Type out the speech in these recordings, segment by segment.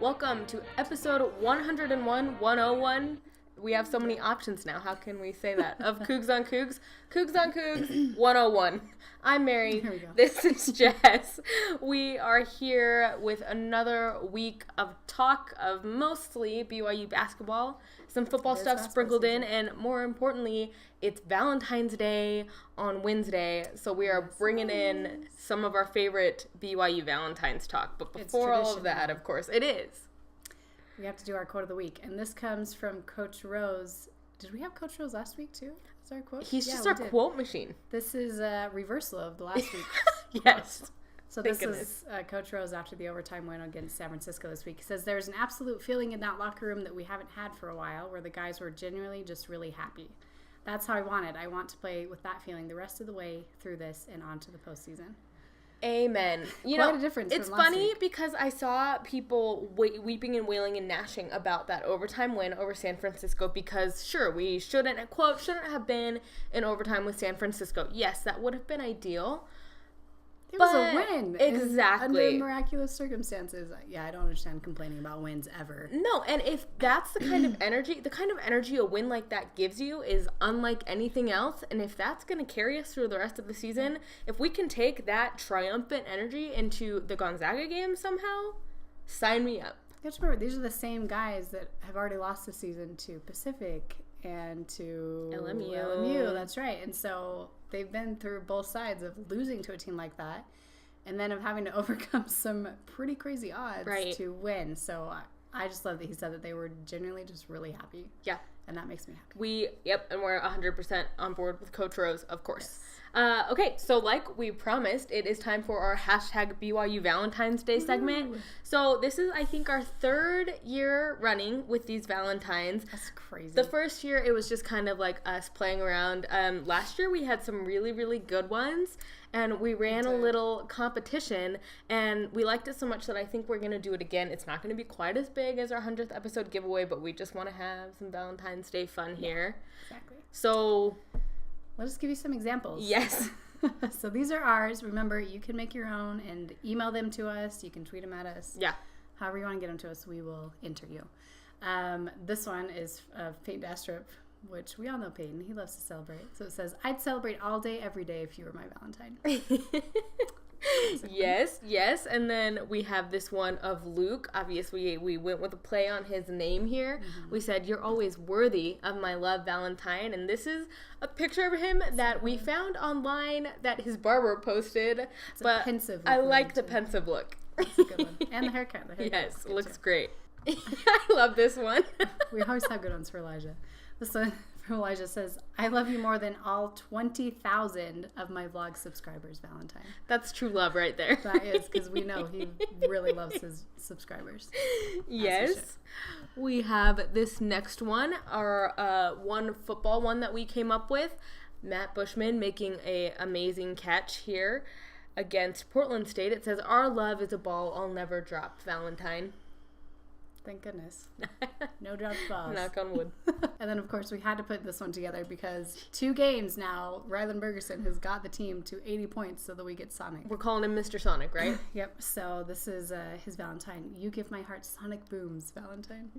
Welcome to episode 101. We have so many options now. How can we say that? Of Cougs on Cougs. Cougs on Cougs 101. I'm Mary. Here we go. This is Jess. We are here with another week of talk of mostly BYU basketball. Some football stuff sprinkled in, and more importantly, it's Valentine's Day on Wednesday, so we are bringing in some of our favorite BYU Valentine's talk. But before all of that, of course, it is. We have to do our quote of the week, and this comes from Coach Rose. Did we have Coach Rose last week too? Is our quote? He's just our quote machine. This is a reversal of the last week. Yes. So this is Coach Rose after the overtime win against San Francisco this week. He says, "There's an absolute feeling in that locker room that we haven't had for a while, where the guys were genuinely just really happy. That's how I want it. I want to play with that feeling the rest of the way through this and on to the postseason." Amen. Quite a difference. It's funny because I saw people weeping and wailing and gnashing about that overtime win over San Francisco because, sure, we shouldn't have been in overtime with San Francisco. Yes, that would have been ideal. It was a win. Exactly. Under miraculous circumstances. Yeah, I don't understand complaining about wins ever. No, and if that's the kind of energy a win like that gives you is unlike anything else, and if that's going to carry us through the rest of the season, if we can take that triumphant energy into the Gonzaga game somehow, sign me up. You have to remember, these are the same guys that have already lost the season to Pacific and to LMU. That's right. And so they've been through both sides of losing to a team like that and then of having to overcome some pretty crazy odds to win. So I just love that he said that they were genuinely just really happy. Yeah. And that makes me happy. And we're 100% on board with Coach Rose, of course. Yes. Okay, so like we promised, it is time for our hashtag BYU Valentine's Day segment. So this is, I think, our third year running with these Valentines. That's crazy. The first year, it was just kind of like us playing around. Last year, we had some really, really good ones, and we ran a little competition, and we liked it so much that I think we're going to do it again. It's not going to be quite as big as our 100th episode giveaway, but we just want to have some Valentine's Day fun here. Exactly. So let us give you some examples. Yes. So these are ours. Remember, you can make your own and email them to us. You can tweet them at us. Yeah. However you want to get them to us, we will enter you. This one is Peyton Dastrup, which we all know Peyton. He loves to celebrate. So it says, "I'd celebrate all day, every day if you were my Valentine." Yes. And then we have this one of Luke. Obviously, we went with a play on his name here. Mm-hmm. We said, "You're always worthy of my love, Valentine." And this is a picture of him that we found online that his barber posted. It's a pensive look. I like the pensive look. That's a good one. And the haircut. Yes, looks great. I love this one. We always have good ones for Elijah. This one from Elijah says, "I love you more than all 20,000 of my vlog subscribers, Valentine." That's true love right there. That is, because we know he really loves his subscribers. Yes. We have this next one, our one football one that we came up with. Matt Bushman making an amazing catch here against Portland State. It says, "Our love is a ball I'll never drop, Valentine." Thank goodness. No dropped balls. Knock on wood. And then, of course, we had to put this one together because 2 games now, Rylan Bergerson has got the team to 80 points so that we get Sonic. We're calling him Mr. Sonic, right? Yep. So this is his Valentine. "You give my heart sonic booms, Valentine."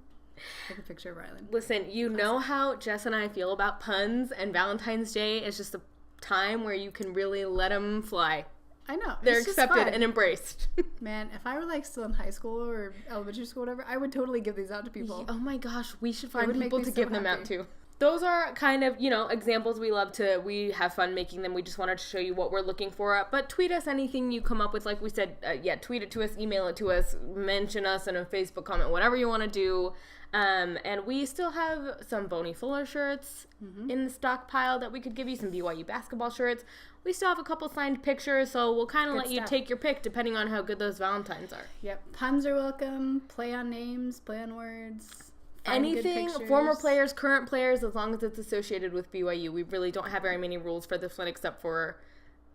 Take a picture of Rylan. Listen, you know how Jess and I feel about puns, and Valentine's Day is just a time where you can really let them fly. I know. They're accepted and embraced. Man, if I were like still in high school or elementary school or whatever, I would totally give these out to people. Oh my gosh, we should find people to give them out to. Those are kind of, examples we have fun making them. We just wanted to show you what we're looking for. But tweet us anything you come up with. Like we said, tweet it to us, email it to us, mention us in a Facebook comment, whatever you want to do. And we still have some Boney Fuller shirts in the stockpile that we could give you, some BYU basketball shirts. We still have a couple signed pictures, so we'll kind of let you take your pick depending on how good those Valentines are. Yep. Puns are welcome. Play on names, play on words. Anything, former players, current players, as long as it's associated with BYU. We really don't have very many rules for this one except for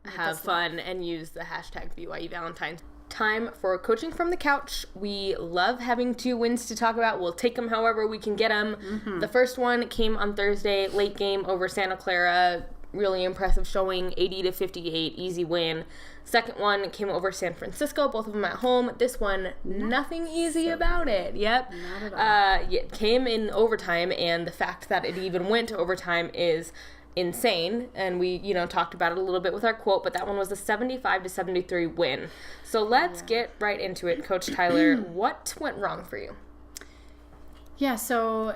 have fun and use the hashtag BYU Valentines. Time for coaching from the couch. We love having 2 wins to talk about. We'll take them however we can get them. Mm-hmm. The first one came on Thursday, late game over Santa Clara. really impressive showing, 80-58, easy win. Second one came over San Francisco, both of them at home. This one, nothing easy about it. Yep. Not at all. It came in overtime, and the fact that it even went to overtime is insane. And we, talked about it a little bit with our quote, but that one was a 75-73 win. So let's get right into it. Coach Tyler, what went wrong for you? Yeah, so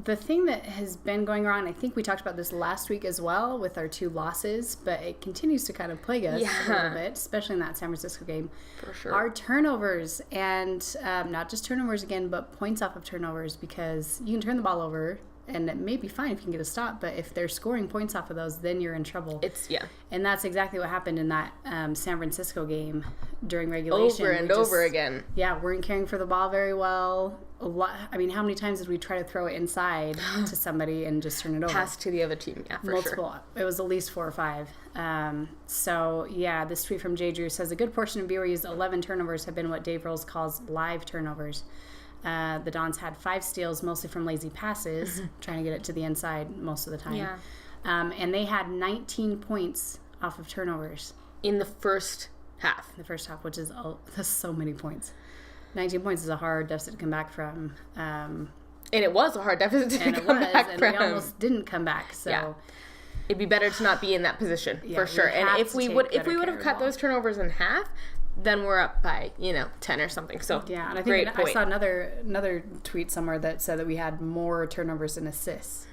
the thing that has been going on, I think we talked about this last week as well with our 2 losses, but it continues to kind of plague us a little bit, especially in that San Francisco game. For sure. Our turnovers, and not just turnovers again, but points off of turnovers, because you can turn the ball over, and it may be fine if you can get a stop, but if they're scoring points off of those, then you're in trouble. And that's exactly what happened in that San Francisco game during regulation. Over and over again. Yeah, weren't caring for the ball very well. How many times did we try to throw it inside to somebody and just turn it over? Pass to the other team, for sure. It was at least 4 or 5. This tweet from Jay Drew says, a good portion of BYU's 11 turnovers have been what Dave Rolls calls live turnovers. The Dons had 5 steals, mostly from lazy passes, trying to get it to the inside most of the time. Yeah. And they had 19 points off of turnovers. In the first half. Which is that's so many points. 19 points is a hard deficit to come back from. And it was a hard deficit to come back from. And we almost didn't come back. So yeah. It'd be better to not be in that position, for sure. And if we would have cut those turnovers in half, then we're up by 10 or something. So yeah, and I think I saw another tweet somewhere that said that we had more turnovers than assists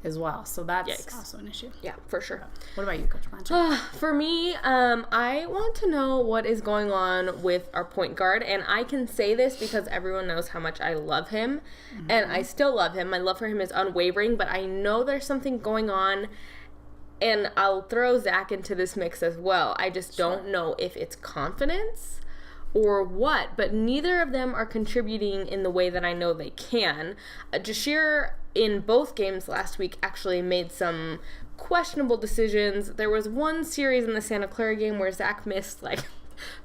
as well. So that's also an issue. Yeah, for sure. What about you, Coach Blanchard? For me, I want to know what is going on with our point guard, and I can say this because everyone knows how much I love him, and I still love him. My love for him is unwavering, but I know there's something going on. And I'll throw Zach into this mix as well. I just don't know if it's confidence or what, but neither of them are contributing in the way that I know they can. Jashir, in both games last week, actually made some questionable decisions. There was one series in the Santa Clara game where Zach missed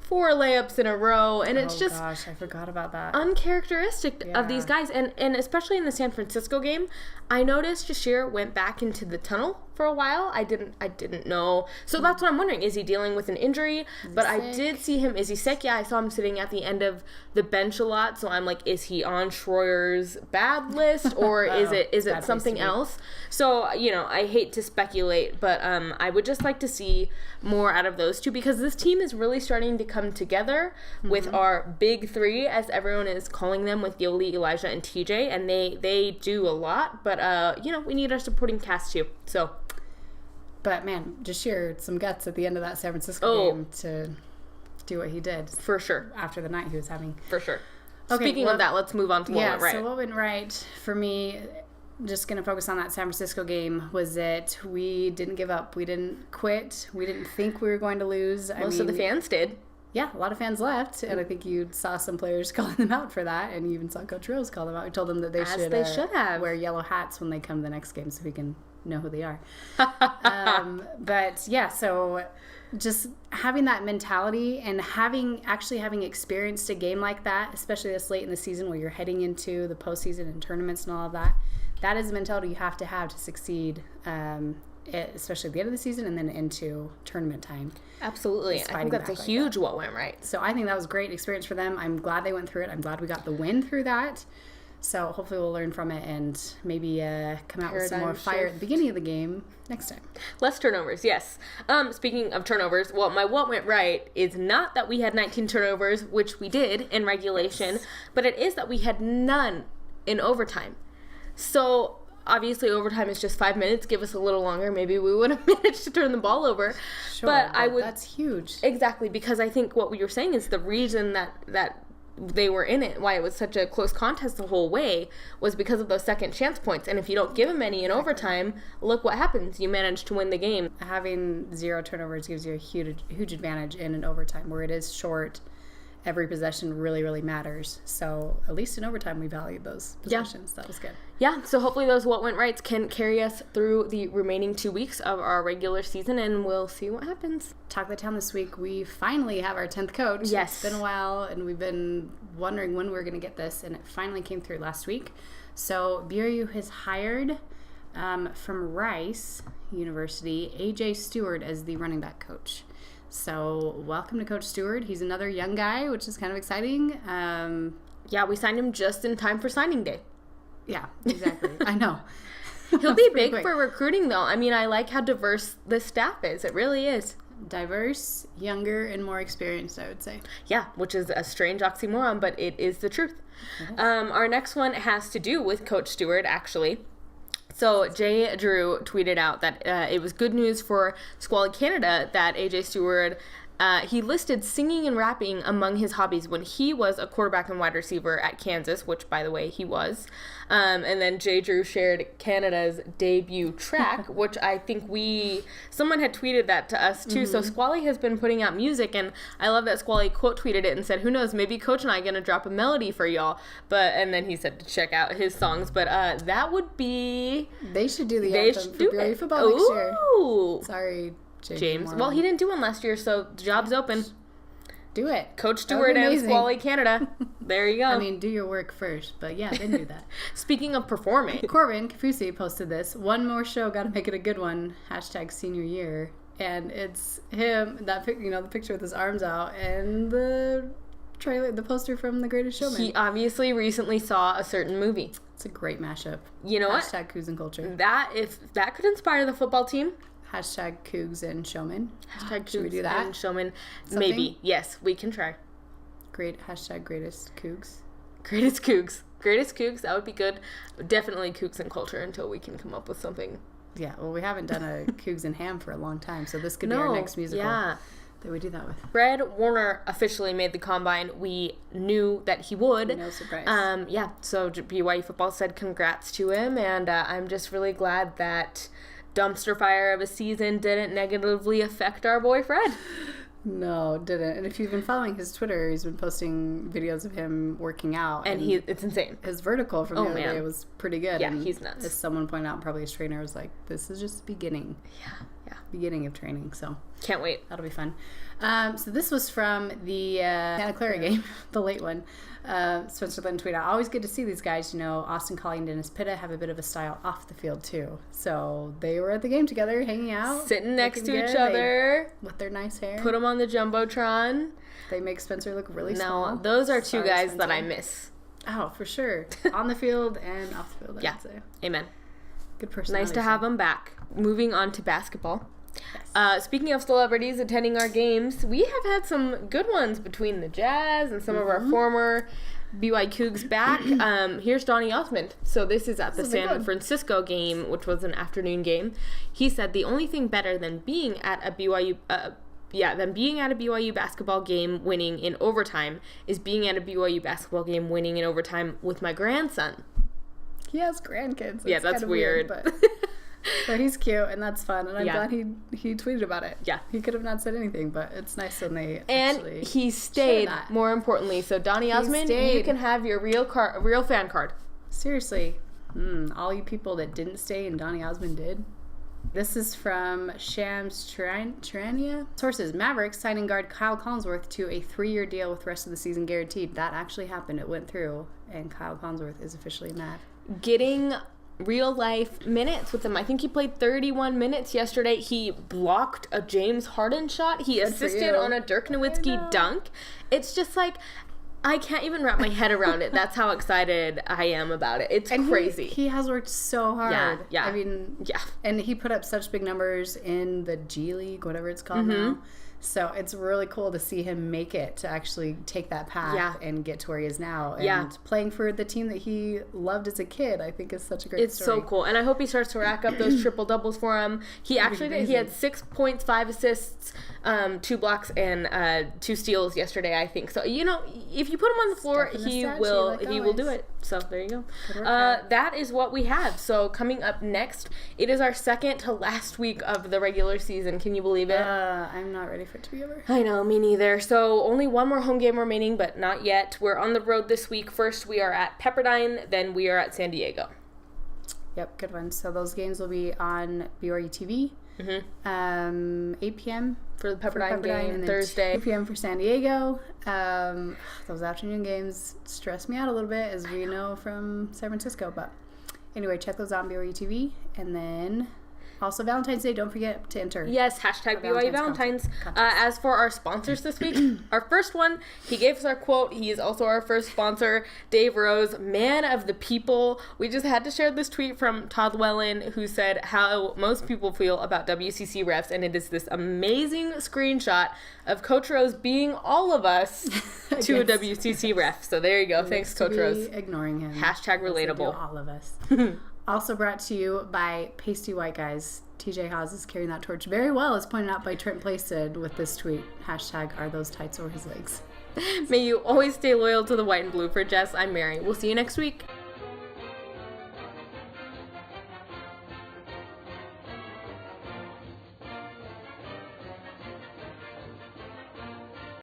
4 layups in a row, and it's just gosh, I forgot about that. Uncharacteristic of these guys, and especially in the San Francisco game, I noticed Jashir went back into the tunnel for a while. I didn't know, so that's what I'm wondering. Is he dealing with an injury? But I did see him. Is he sick? Yeah, I saw him sitting at the end of the bench a lot. So I'm like, is he on Schroyer's bad list, or is it something else? So I hate to speculate, but I would just like to see more out of those two, because this team is really starting to come together with our big 3, as everyone is calling them, with Yoli, Elijah, and TJ, and they do a lot. But we need our supporting cast too. So. But man, Jashir, some guts at the end of that San Francisco game to do what he did. For sure. After the night he was having. For sure. Okay, speaking of that, let's move on to what went right. So what went right for me, just going to focus on that San Francisco game, was that we didn't give up. We didn't quit. We didn't think we were going to lose. Most of the fans did. Yeah, a lot of fans left, and I think you saw some players calling them out for that, and you even saw Coach Rose call them out. We told them that they should have wear yellow hats when they come to the next game so we can know who they are. But yeah, so just having that mentality and having experienced a game like that, especially this late in the season where you're heading into the postseason and tournaments and all of that, that is the mentality you have to succeed, especially at the end of the season and then into tournament time. Absolutely. I think that's a huge what went right. So I think that was a great experience for them. I'm glad they went through it. I'm glad we got the win through that. So hopefully we'll learn from it and maybe come out with some more fire at the beginning of the game next time. Less turnovers, yes. Speaking of turnovers, well, my what went right is not that we had 19 turnovers, which we did in regulation, but it is that we had none in overtime. So obviously overtime is just 5 minutes. Give us a little longer, maybe we would have managed to turn the ball over. Sure, but that's huge. Exactly, because I think what you were saying is the reason that they were in it, why it was such a close contest the whole way, was because of those second chance points. And if you don't give them any in overtime, look what happens. You manage to win the game. Having 0 turnovers gives you a huge advantage in an overtime where it is short. Every possession really, really matters. So at least in overtime, we valued those possessions. Yeah. That was good. Yeah, so hopefully those what went rights can carry us through the remaining 2 weeks of our regular season, and we'll see what happens. Talk of the Town this week, we finally have our 10th coach. Yes. It's been a while, and we've been wondering when we were going to get this, and it finally came through last week. So BYU has hired From Rice University, AJ Stewart as the running back coach. So welcome to Coach Stewart. He's another young guy, which is kind of exciting. Yeah, we signed him just in time for signing day. Yeah, exactly. I know. He'll be big for recruiting, though. I mean, I like how diverse the staff is. It really is. Diverse, younger, and more experienced, I would say. Yeah, which is a strange oxymoron, but it is the truth. Our next one has to do with Coach Stewart, actually. So Jay Drew tweeted out that it was good news for Squally Canada that AJ Stewart, he listed singing and rapping among his hobbies when he was a quarterback and wide receiver at Kansas, which, by the way, he was. And then Jay Drew shared Canada's debut track, which I think someone had tweeted that to us too. Mm-hmm. So Squally has been putting out music, and I love that Squally quote tweeted it and said, who knows, maybe Coach and I are going to drop a melody for y'all. And then he said to check out his songs. But that would be... They should do the anthem for BYU football next year. Sorry, James. Well, he didn't do one last year, so the job's open. Do it. Coach Stewart and Squally Canada. There you go. I mean, do your work first, but yeah, then do that. Speaking of performing. Corbin Kafusi posted this. One more show, gotta make it a good one. # senior year. And it's him, the picture with his arms out, and the trailer, the poster from The Greatest Showman. He obviously recently saw a certain movie. It's a great mashup. You know what? Cougs and culture. If that could inspire the football team. # Cougs and Showmen. Should we do that? And Showmen. Something? Maybe. Yes, we can try. Great. # greatest Cougs. Greatest Cougs. Greatest Cougs. That would be good. Definitely Cougs and culture until we can come up with something. Yeah. Well, we haven't done a Cougs and ham for a long time, so this could be our next musical. Yeah. That we do that with. Fred Warner officially made the combine. We knew that he would. No surprise. Yeah. So BYU football said congrats to him, and I'm just really glad that dumpster fire of a season didn't negatively affect our boy Fred. No, it didn't. And if you've been following his Twitter, he's been posting videos of him working out. And it's insane. His vertical from the other day was pretty good. Yeah, and he's nuts. As someone pointed out, probably his trainer was like, this is just the beginning. Yeah. Beginning of training, so. Can't wait. That'll be fun. So this was from the Santa Clara game, the late one. Spencer Lynn tweeted out, always good to see these guys. Austin Collie and Dennis Pitta have a bit of a style off the field, too. So they were at the game together, hanging out. Sitting next to each other. With their nice hair. Put them on the Jumbotron. They make Spencer look really small. No, those are two guys Spencer. That I miss. Oh, for sure. On the field and off the field, I would say. Amen. Good personality. Nice to have them back. Moving on to basketball. Yes. Speaking of celebrities attending our games, we have had some good ones between the Jazz and some of our former BYU Cougs back. Here's Donny Osmond. So this is at the San Francisco game, which was an afternoon game. He said the only thing better than being at a BYU basketball game winning in overtime is being at a BYU basketball game winning in overtime with my grandson. He has grandkids. That's weird. But he's cute, and that's fun, and I'm glad he tweeted about it. Yeah. He could have not said anything, but it's nice when they actually And he stayed, more importantly. So, Donny Osmond, you can have your real fan card. Seriously. All you people that didn't stay and Donny Osmond did. This is from Shams Charania. Sources, Mavericks signing guard Kyle Collinsworth to a 3-year deal with rest of the season guaranteed. That actually happened. It went through, and Kyle Collinsworth is officially a Mav. Getting real life minutes with him. I think he played 31 minutes yesterday. He blocked a James Harden shot. He assisted on a Dirk Nowitzki dunk. It's just like, I can't even wrap my head around it. That's how excited I am about it. It's crazy. He has worked so hard. Yeah. I mean, and he put up such big numbers in the G League, whatever it's called now. So it's really cool to see him make it to actually take that path and get to where he is now. And playing for the team that he loved as a kid, I think is such a great story. It's so cool. And I hope he starts to rack up those triple doubles for him. He actually did. He had 6 points, 5 assists, 2 blocks, and 2 steals yesterday, I think. So, if you put him on the floor, he will do it. So there you go. That is what we have. So coming up next, it is our second to last week of the regular season. Can you believe it? I'm not ready for it to be over. I know, me neither. So only one more home game remaining, but not yet. We're on the road this week. First, we are at Pepperdine. Then we are at San Diego. Yep, good one. So those games will be on BYU TV. 8 p.m. for the Pepperdine game, and Thursday. 2 p.m. for San Diego. Those afternoon games stress me out a little bit, as we know from San Francisco, but Anyway, check those out on BYU TV. And then also Valentine's Day, don't forget to enter. Yes, hashtag BYU Valentines. As for our sponsors this week, our first one, he gave us our quote. He is also our first sponsor, Dave Rose, man of the people. We just had to share this tweet from Todd Wellen, who said how most people feel about WCC refs, and it is this amazing screenshot of Coach Rose being all of us to a WCC ref. So there you go. Thanks, Coach Rose. Ignoring him. Hashtag relatable. All of us. Also brought to you by Pasty White Guys. TJ Haas is carrying that torch very well, as pointed out by Trent Plaisted with this tweet. Hashtag are those tights or his legs. May you always stay loyal to the white and blue. For Jess, I'm Mary. We'll see you next week.